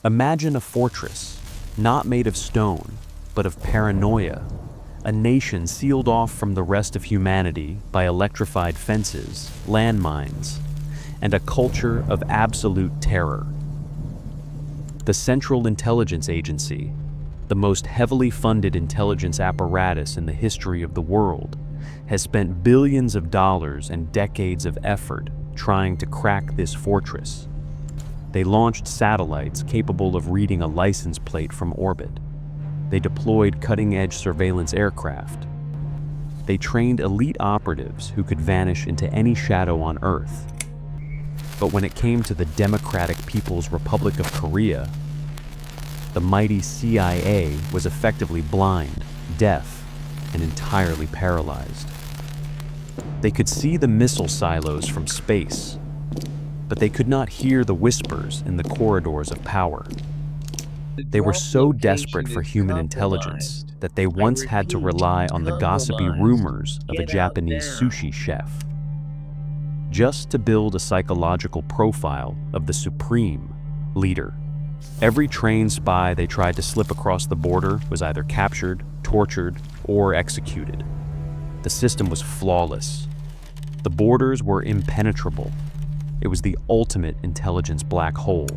Imagine a fortress, not made of stone, but of paranoia, a nation sealed off from the rest of humanity by electrified fences, landmines, and a culture of absolute terror. The Central Intelligence Agency, the most heavily funded intelligence apparatus in the history of the world, has spent billions of dollars and decades of effort trying to crack this fortress. They launched satellites capable of reading a license plate from orbit. They deployed cutting-edge surveillance aircraft. They trained elite operatives who could vanish into any shadow on Earth. But when it came to the Democratic People's Republic of Korea, the mighty CIA was effectively blind, deaf, and entirely paralyzed. They could see the missile silos from space, but they could not hear the whispers in the corridors of power. They were so desperate for human intelligence that they once had to rely on the gossipy rumors of a Japanese sushi chef, just to build a psychological profile of the supreme leader. Every trained spy they tried to slip across the border was either captured, tortured, or executed. The system was flawless. The borders were impenetrable. It was the ultimate intelligence black hole.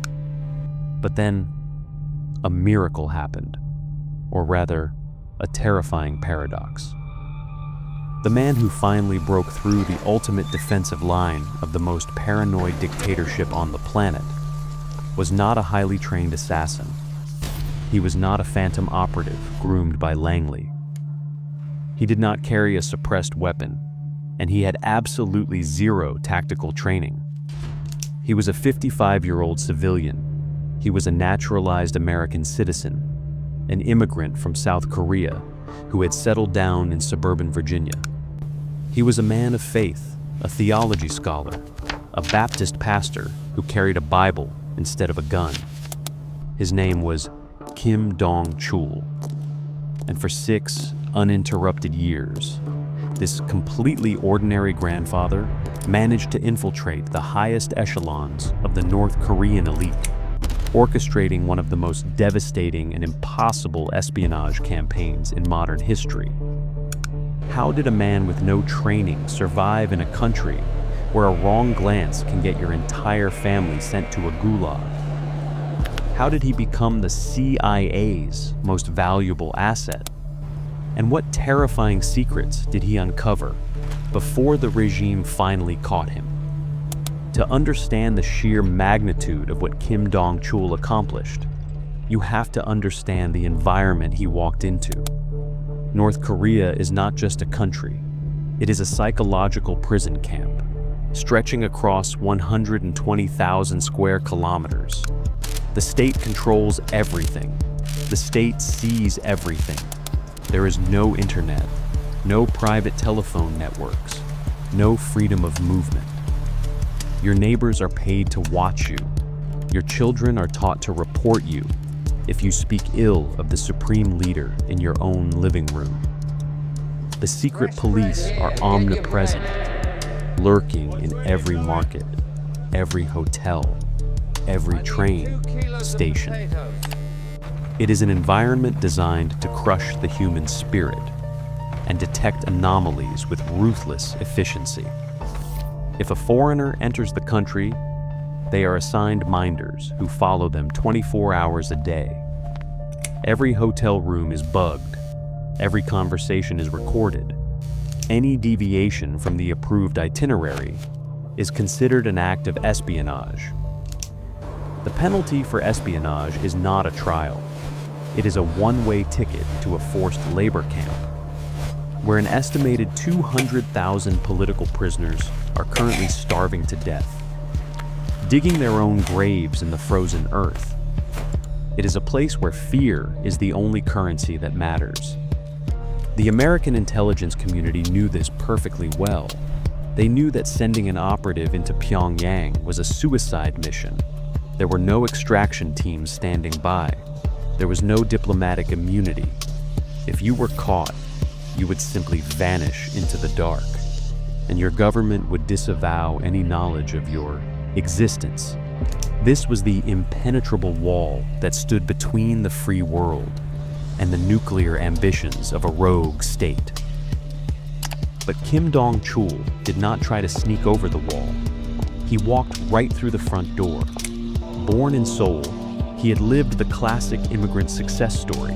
But then, a miracle happened, or rather, a terrifying paradox. The man who finally broke through the ultimate defensive line of the most paranoid dictatorship on the planet was not a highly trained assassin. He was not a phantom operative groomed by Langley. He did not carry a suppressed weapon, and he had absolutely zero tactical training. He was a 55-year-old civilian. He was a naturalized American citizen, an immigrant from South Korea who had settled down in suburban Virginia. He was a man of faith, a theology scholar, a Baptist pastor who carried a Bible instead of a gun. His name was Kim Dong Chul. And for 6 uninterrupted years, this completely ordinary grandfather managed to infiltrate the highest echelons of the North Korean elite, orchestrating one of the most devastating and impossible espionage campaigns in modern history. How did a man with no training survive in a country where a wrong glance can get your entire family sent to a gulag? How did he become the CIA's most valuable asset? And what terrifying secrets did he uncover before the regime finally caught him? To understand the sheer magnitude of what Kim Dong Chul accomplished, you have to understand the environment he walked into. North Korea is not just a country, it is a psychological prison camp, stretching across 120,000 square kilometers. The state controls everything. The state sees everything. There is no internet, no private telephone networks, no freedom of movement. Your neighbors are paid to watch you. Your children are taught to report you if you speak ill of the supreme leader in your own living room. The secret police are omnipresent, lurking in every market, every hotel, every train station. It is an environment designed to crush the human spirit and detect anomalies with ruthless efficiency. If a foreigner enters the country, they are assigned minders who follow them 24 hours a day. Every hotel room is bugged. Every conversation is recorded. Any deviation from the approved itinerary is considered an act of espionage. The penalty for espionage is not a trial. It is a one-way ticket to a forced labor camp, where an estimated 200,000 political prisoners are currently starving to death, digging their own graves in the frozen earth. It is a place where fear is the only currency that matters. The American intelligence community knew this perfectly well. They knew that sending an operative into Pyongyang was a suicide mission. There were no extraction teams standing by. There was no diplomatic immunity. If you were caught, you would simply vanish into the dark, and your government would disavow any knowledge of your existence This was the impenetrable wall that stood between the free world and the nuclear ambitions of a rogue state. But Kim Dong Chul did not try to sneak over the wall. He walked right through the front door. Born in Seoul, he had lived the classic immigrant success story,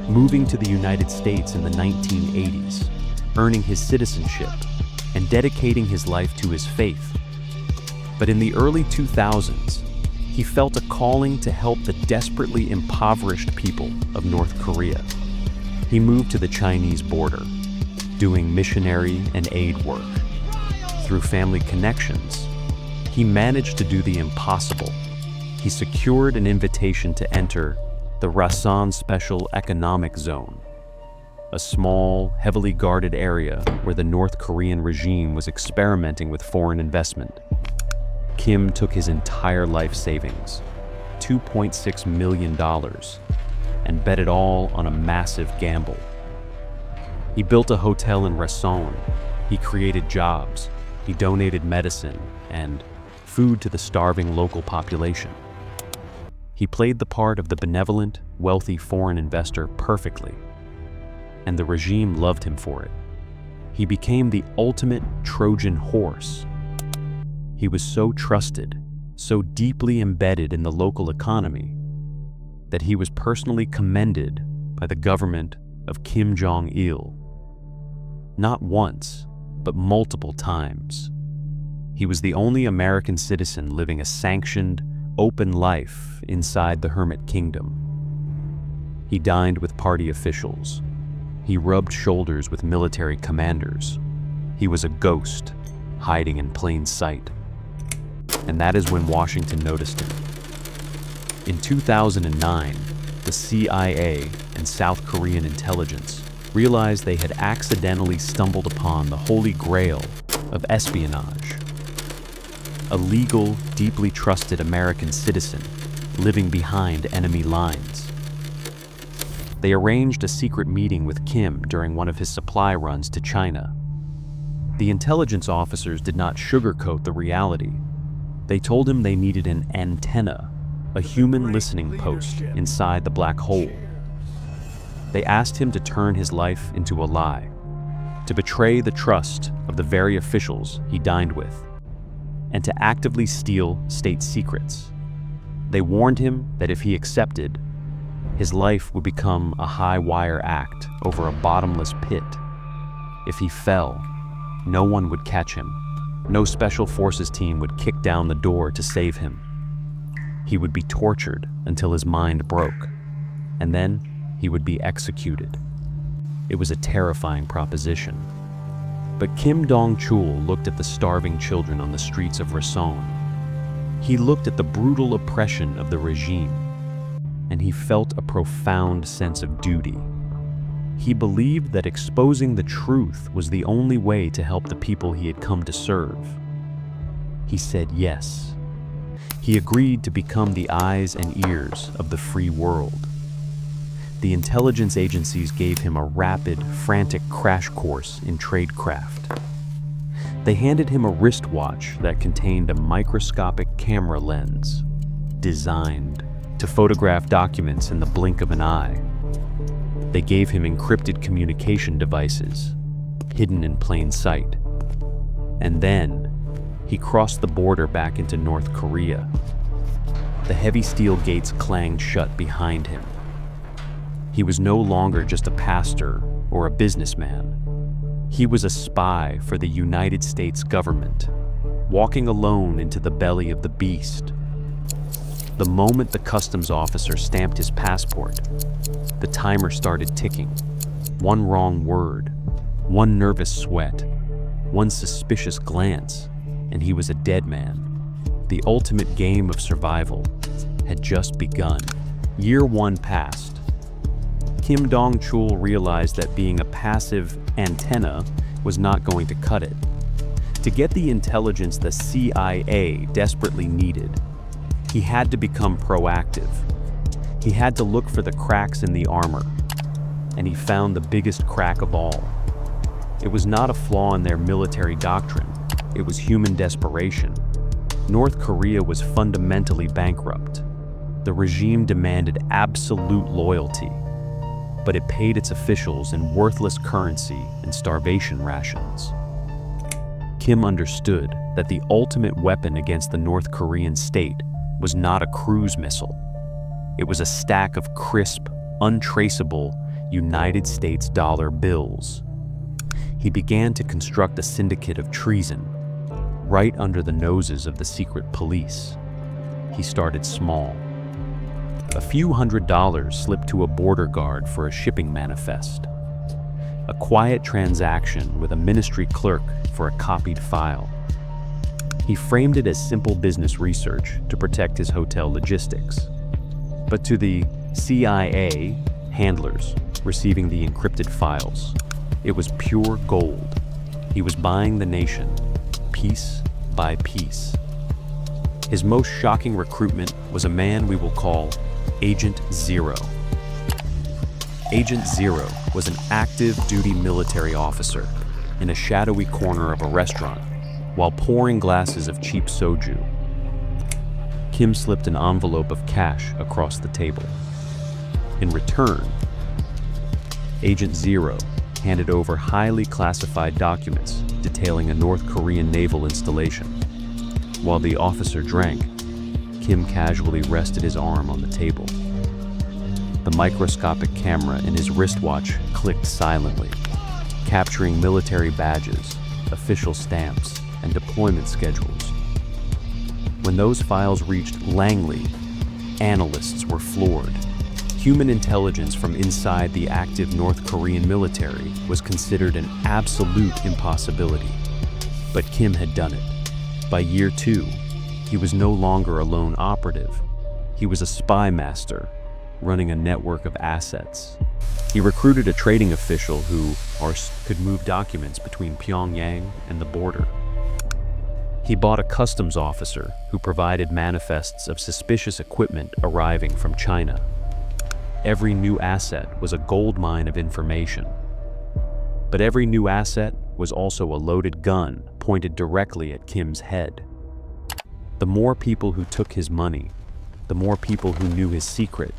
moving to the United States in the 1980s, earning his citizenship, and dedicating his life to his faith. But in the early 2000s, he felt a calling to help the desperately impoverished people of North Korea. He moved to the Chinese border, doing missionary and aid work. Through family connections, he managed to do the impossible. He secured an invitation to enter the Rason Special Economic Zone, a small, heavily guarded area where the North Korean regime was experimenting with foreign investment. Kim took his entire life savings, $2.6 million, and bet it all on a massive gamble. He built a hotel in Rason. He created jobs. He donated medicine and food to the starving local population. He played the part of the benevolent, wealthy foreign investor perfectly, and the regime loved him for it. He became the ultimate Trojan horse. He was so trusted, so deeply embedded in the local economy, that he was personally commended by the government of Kim Jong Il. Not once, but multiple times. He was the only American citizen living a sanctioned, open life inside the Hermit Kingdom. He dined with party officials. He rubbed shoulders with military commanders. He was a ghost, hiding in plain sight. And that is when Washington noticed him. In 2009, the CIA and South Korean intelligence realized they had accidentally stumbled upon the holy grail of espionage. A legal, deeply trusted American citizen living behind enemy lines. They arranged a secret meeting with Kim during one of his supply runs to China. The intelligence officers did not sugarcoat the reality. They told him they needed an antenna, a human listening post inside the black hole. They asked him to turn his life into a lie, to betray the trust of the very officials he dined with, and to actively steal state secrets. They warned him that if he accepted, his life would become a high-wire act over a bottomless pit. If he fell, no one would catch him. No special forces team would kick down the door to save him. He would be tortured until his mind broke, and then he would be executed. It was a terrifying proposition. But Kim Dong Chul looked at the starving children on the streets of Rason. He looked at the brutal oppression of the regime, and he felt a profound sense of duty. He believed that exposing the truth was the only way to help the people he had come to serve. He said yes. He agreed to become the eyes and ears of the free world. The intelligence agencies gave him a rapid, frantic crash course in tradecraft. They handed him a wristwatch that contained a microscopic camera lens, designed to photograph documents in the blink of an eye. They gave him encrypted communication devices, hidden in plain sight. And then, he crossed the border back into North Korea. The heavy steel gates clanged shut behind him. He was no longer just a pastor or a businessman. He was a spy for the United States government, walking alone into the belly of the beast. The moment the customs officer stamped his passport, the timer started ticking. One wrong word, one nervous sweat, one suspicious glance, and he was a dead man. The ultimate game of survival had just begun. Year one passed. Kim Dong Chul realized that being a passive antenna was not going to cut it. To get the intelligence the CIA desperately needed, he had to become proactive. He had to look for the cracks in the armor, and he found the biggest crack of all. It was not a flaw in their military doctrine, it was human desperation. North Korea was fundamentally bankrupt. The regime demanded absolute loyalty, but it paid its officials in worthless currency and starvation rations. Kim understood that the ultimate weapon against the North Korean state was not a cruise missile. It was a stack of crisp, untraceable United States dollar bills. He began to construct a syndicate of treason, right under the noses of the secret police. He started small. A few $100s slipped to a border guard for a shipping manifest. A quiet transaction with a ministry clerk for a copied file. He framed it as simple business research to protect his hotel logistics. But to the CIA handlers receiving the encrypted files, it was pure gold. He was buying the nation, piece by piece. His most shocking recruitment was a man we will call Agent Zero. Agent Zero was an active duty military officer in a shadowy corner of a restaurant while pouring glasses of cheap soju. Kim slipped an envelope of cash across the table. In return, Agent Zero handed over highly classified documents detailing a North Korean naval installation. While the officer drank, Kim casually rested his arm on the table. The microscopic camera in his wristwatch clicked silently, capturing military badges, official stamps, and deployment schedules. When those files reached Langley, analysts were floored. Human intelligence from inside the active North Korean military was considered an absolute impossibility. But Kim had done it. By year 2, he was no longer a lone operative. He was a spy master, running a network of assets. He recruited a trading official who could move documents between Pyongyang and the border. He bought a customs officer who provided manifests of suspicious equipment arriving from China. Every new asset was a goldmine of information. But every new asset was also a loaded gun pointed directly at Kim's head. The more people who took his money, the more people who knew his secret.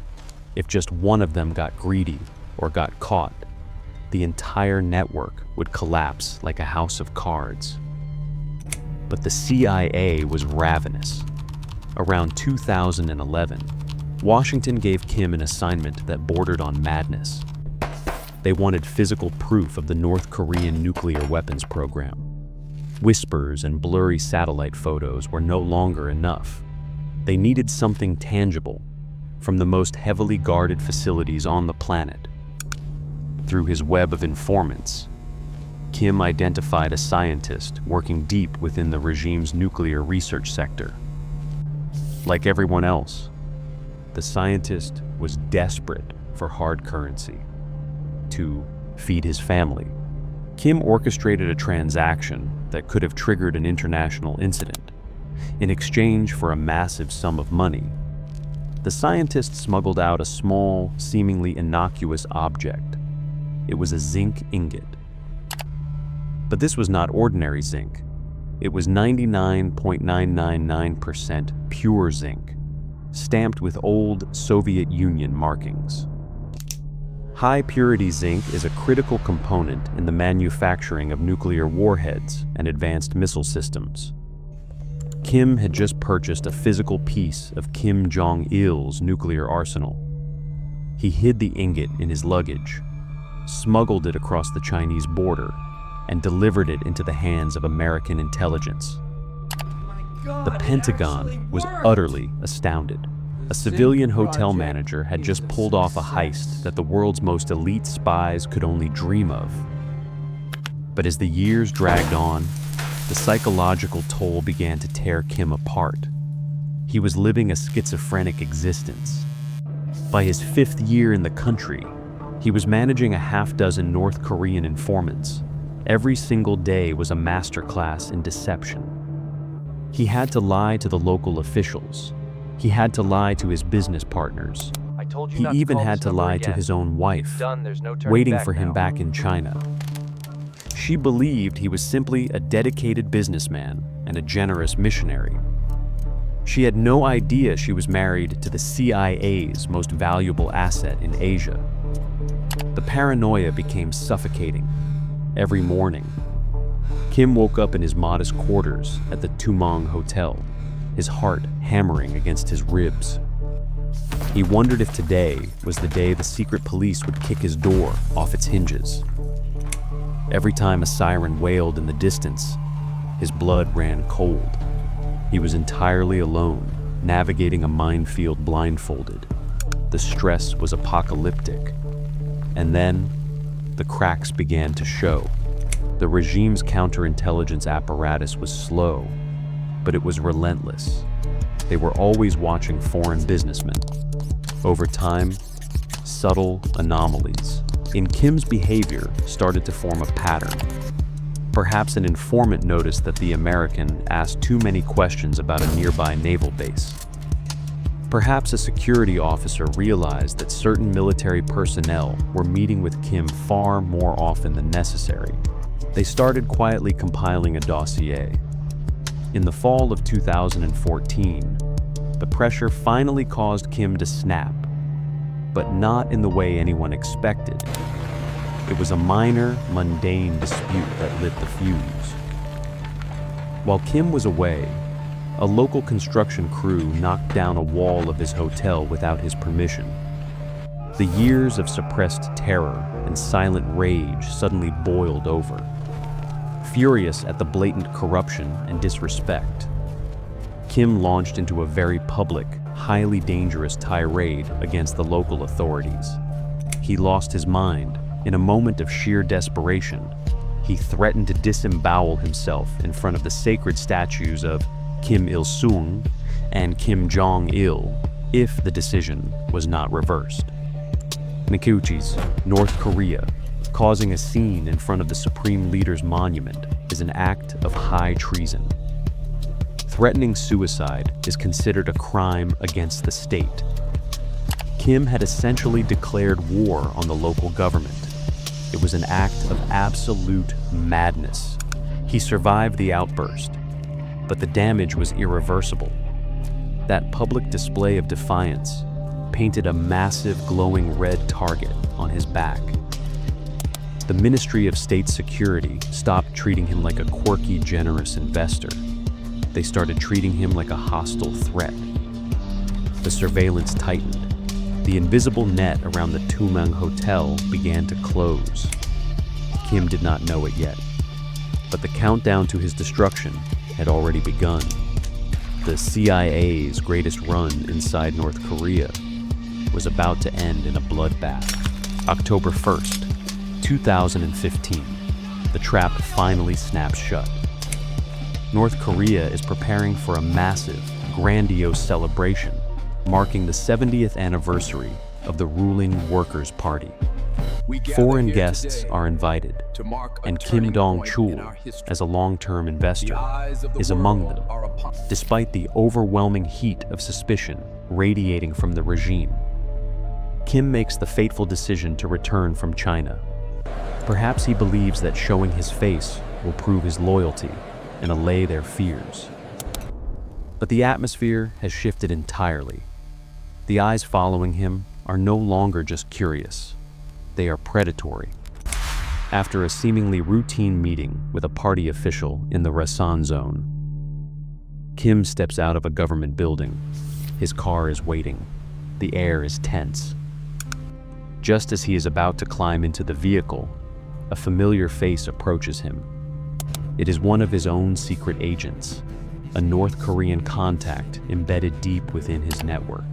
If just one of them got greedy or got caught, the entire network would collapse like a house of cards. But the CIA was ravenous. Around 2011, Washington gave Kim an assignment that bordered on madness. They wanted physical proof of the North Korean nuclear weapons program. Whispers and blurry satellite photos were no longer enough. They needed something tangible from the most heavily guarded facilities on the planet. Through his web of informants, Kim identified a scientist working deep within the regime's nuclear research sector. Like everyone else, the scientist was desperate for hard currency to feed his family. Kim orchestrated a transaction that could have triggered an international incident. In exchange for a massive sum of money, the scientist smuggled out a small, seemingly innocuous object. It was a zinc ingot. But this was not ordinary zinc. It was 99.999% pure zinc, stamped with old Soviet Union markings. High-purity zinc is a critical component in the manufacturing of nuclear warheads and advanced missile systems. Kim had just purchased a physical piece of Kim Jong Il's nuclear arsenal. He hid the ingot in his luggage, smuggled it across the Chinese border, and delivered it into the hands of American intelligence. The Pentagon was utterly astounded. A civilian hotel manager had just pulled off a heist that the world's most elite spies could only dream of. But as the years dragged on, the psychological toll began to tear Kim apart. He was living a schizophrenic existence. By his 5th year in the country, he was managing a half-dozen North Korean informants. Every single day was a masterclass in deception. He had to lie to the local officials. He had to lie to his business partners. He even had to lie to his own wife, waiting for him back in China. She believed he was simply a dedicated businessman and a generous missionary. She had no idea she was married to the CIA's most valuable asset in Asia. The paranoia became suffocating. Every morning, Kim woke up in his modest quarters at the Tumong Hotel, his heart hammering against his ribs. He wondered if today was the day the secret police would kick his door off its hinges. Every time a siren wailed in the distance, his blood ran cold. He was entirely alone, navigating a minefield blindfolded. The stress was apocalyptic. And then, the cracks began to show. The regime's counterintelligence apparatus was slow, but it was relentless. They were always watching foreign businessmen. Over time, subtle anomalies in Kim's behavior started to form a pattern. Perhaps an informant noticed that the American asked too many questions about a nearby naval base. Perhaps a security officer realized that certain military personnel were meeting with Kim far more often than necessary. They started quietly compiling a dossier. In the fall of 2014, the pressure finally caused Kim to snap, but not in the way anyone expected. It was a minor, mundane dispute that lit the fuse. While Kim was away, a local construction crew knocked down a wall of his hotel without his permission. The years of suppressed terror and silent rage suddenly boiled over. Furious at the blatant corruption and disrespect, Kim launched into a very public, highly dangerous tirade against the local authorities. He lost his mind. In a moment of sheer desperation, he threatened to disembowel himself in front of the sacred statues of Kim Il-sung and Kim Jong Il if the decision was not reversed. Nikuchi's North Korea, causing a scene in front of the Supreme Leader's monument, is an act of high treason. Threatening suicide is considered a crime against the state. Kim had essentially declared war on the local government. It was an act of absolute madness. He survived the outburst, but the damage was irreversible. That public display of defiance painted a massive glowing red target on his back. The Ministry of State Security stopped treating him like a quirky, generous investor. They started treating him like a hostile threat. The surveillance tightened. The invisible net around the Tumong Hotel began to close. Kim did not know it yet, but the countdown to his destruction had already begun. The CIA's greatest run inside North Korea was about to end in a bloodbath. October 1st, 2015, the trap finally snaps shut. North Korea is preparing for a massive, grandiose celebration marking the 70th anniversary of the ruling Workers' Party. Foreign guests are invited, and Kim Dong Chul, as a long-term investor, is among them, despite the overwhelming heat of suspicion radiating from the regime. Kim makes the fateful decision to return from China. Perhaps he believes that showing his face will prove his loyalty and allay their fears. But the atmosphere has shifted entirely. The eyes following him are no longer just curious. They are predatory. After a seemingly routine meeting with a party official in the Rason zone, Kim steps out of a government building. His car is waiting. The air is tense. Just as he is about to climb into the vehicle, a familiar face approaches him. It is one of his own secret agents, a North Korean contact embedded deep within his network.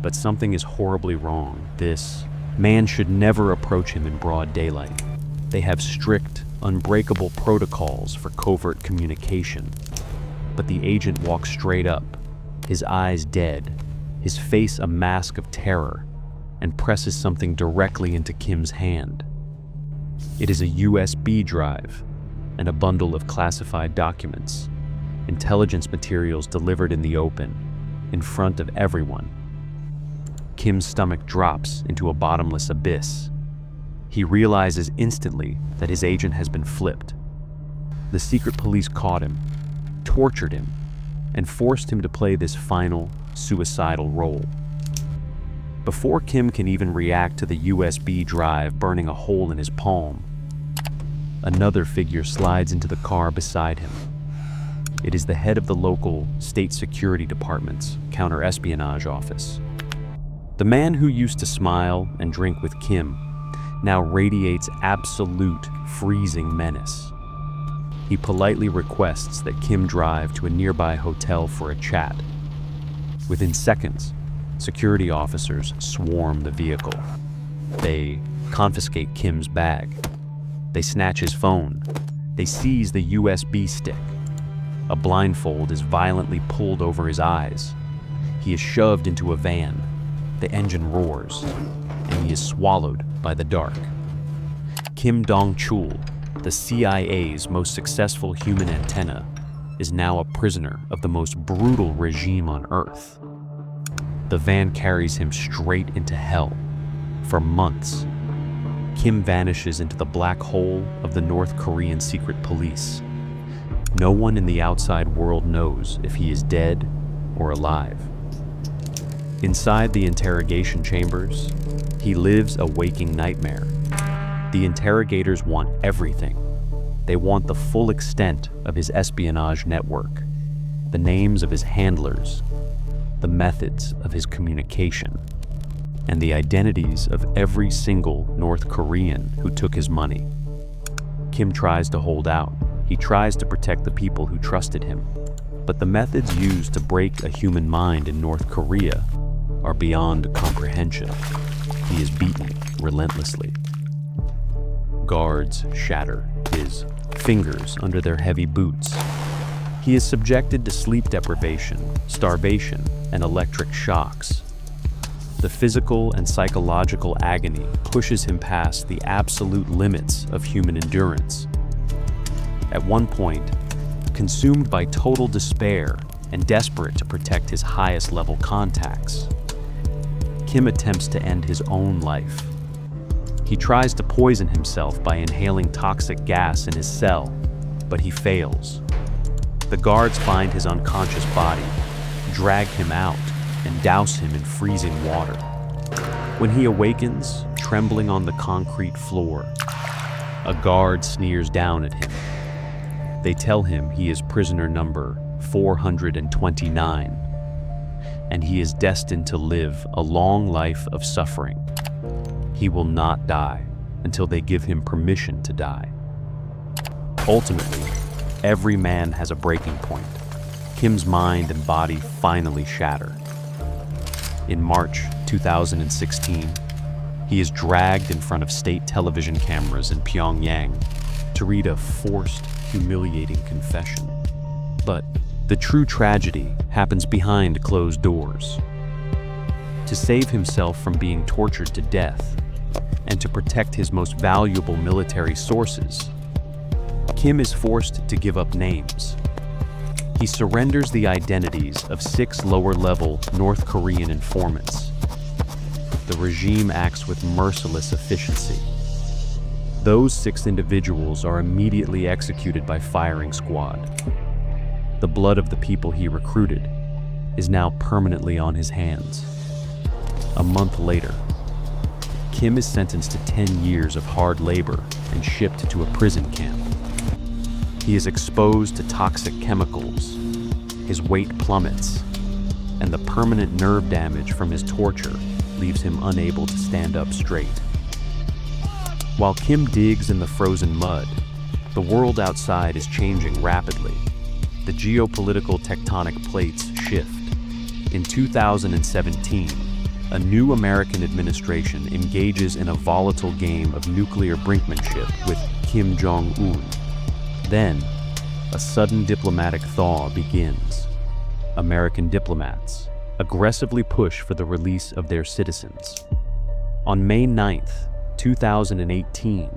But something is horribly wrong. This man should never approach him in broad daylight. They have strict, unbreakable protocols for covert communication. But the agent walks straight up, his eyes dead, his face a mask of terror, and presses something directly into Kim's hand. It is a USB drive and a bundle of classified documents, intelligence materials delivered in the open, in front of everyone. Kim's stomach drops into a bottomless abyss. He realizes instantly that his agent has been flipped. The secret police caught him, tortured him, and forced him to play this final, suicidal role. Before Kim can even react to the USB drive burning a hole in his palm, another figure slides into the car beside him. It is the head of the local State Security Department's counter-espionage office. The man who used to smile and drink with Kim now radiates absolute freezing menace. He politely requests that Kim drive to a nearby hotel for a chat. Within seconds, security officers swarm the vehicle. They confiscate Kim's bag. They snatch his phone. They seize the USB stick. A blindfold is violently pulled over his eyes. He is shoved into a van. The engine roars, and he is swallowed by the dark. Kim Dong Chul, the CIA's most successful human antenna, is now a prisoner of the most brutal regime on Earth. The van carries him straight into hell. For months, Kim vanishes into the black hole of the North Korean secret police. No one in the outside world knows if he is dead or alive. Inside the interrogation chambers, he lives a waking nightmare. The interrogators want everything. They want the full extent of his espionage network, the names of his handlers, the methods of his communication, and the identities of every single North Korean who took his money. Kim tries to hold out. He tries to protect the people who trusted him. But the methods used to break a human mind in North Korea are beyond comprehension. He is beaten relentlessly. Guards shatter his fingers under their heavy boots. He is subjected to sleep deprivation, starvation, and electric shocks. The physical and psychological agony pushes him past the absolute limits of human endurance. At one point, consumed by total despair and desperate to protect his highest level contacts, Kim attempts to end his own life. He tries to poison himself by inhaling toxic gas in his cell, but he fails. The guards find his unconscious body, drag him out, and douse him in freezing water. When he awakens, trembling on the concrete floor, a guard sneers down at him. They tell him he is prisoner number 429, and he is destined to live a long life of suffering. He will not die until they give him permission to die. Ultimately, every man has a breaking point. Kim's mind and body finally shatter. In March 2016, he is dragged in front of state television cameras in Pyongyang to read a forced, humiliating confession. But the true tragedy happens behind closed doors. To save himself from being tortured to death, and to protect his most valuable military sources, Kim is forced to give up names. He surrenders the identities of 6 lower-level North Korean informants. The regime acts with merciless efficiency. Those 6 individuals are immediately executed by firing squad. The blood of the people he recruited is now permanently on his hands. A month later, Kim is sentenced to 10 years of hard labor and shipped to a prison camp. He is exposed to toxic chemicals, his weight plummets, and the permanent nerve damage from his torture leaves him unable to stand up straight. While Kim digs in the frozen mud, the world outside is changing rapidly. The geopolitical tectonic plates shift. In 2017, a new American administration engages in a volatile game of nuclear brinkmanship with Kim Jong Il. Then, a sudden diplomatic thaw begins. American diplomats aggressively push for the release of their citizens. On May 9th, 2018,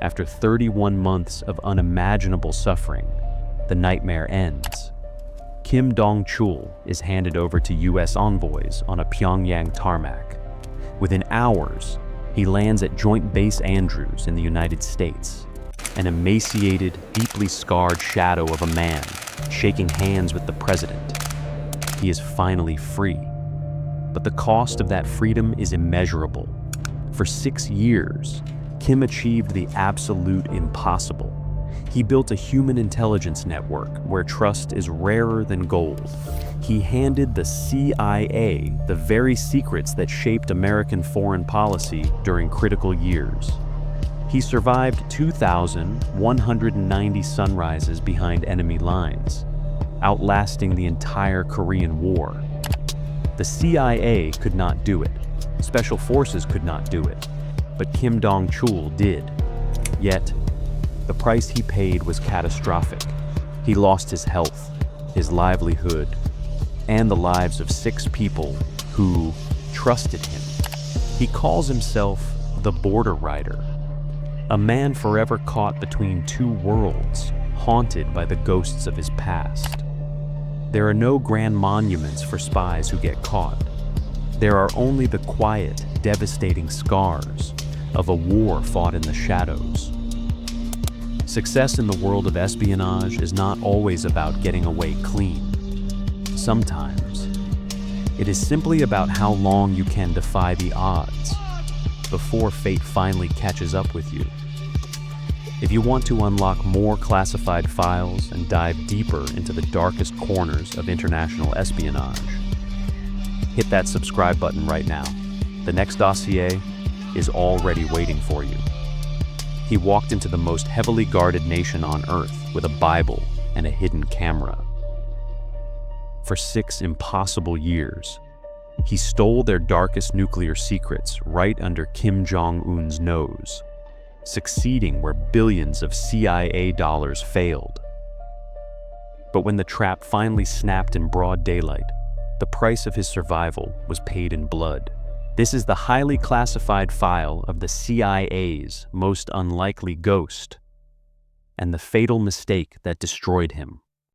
after 31 months of unimaginable suffering, the nightmare ends. Kim Dong Chul is handed over to U.S. envoys on a Pyongyang tarmac. Within hours, he lands at Joint Base Andrews in the United States, an emaciated, deeply scarred shadow of a man shaking hands with the president. He is finally free. But the cost of that freedom is immeasurable. For 6 years, Kim achieved the absolute impossible. He built a human intelligence network where trust is rarer than gold. He handed the CIA the very secrets that shaped American foreign policy during critical years. He survived 2,190 sunrises behind enemy lines, outlasting the entire Korean War. The CIA could not do it. Special forces could not do it. But Kim Dong Chul did. Yet, the price he paid was catastrophic. He lost his health, his livelihood, and the lives of 6 people who trusted him. He calls himself the Border Rider, a man forever caught between 2 worlds, haunted by the ghosts of his past. There are no grand monuments for spies who get caught. There are only the quiet, devastating scars of a war fought in the shadows. Success in the world of espionage is not always about getting away clean. Sometimes, it is simply about how long you can defy the odds before fate finally catches up with you. If you want to unlock more classified files and dive deeper into the darkest corners of international espionage, hit that subscribe button right now. The next dossier is already waiting for you. He walked into the most heavily guarded nation on Earth with a Bible and a hidden camera. For 6 impossible years, he stole their darkest nuclear secrets right under Kim Jong Un's nose, succeeding where billions of CIA dollars failed. But when the trap finally snapped in broad daylight, the price of his survival was paid in blood. This is the highly classified file of the CIA's most unlikely ghost, and the fatal mistake that destroyed him.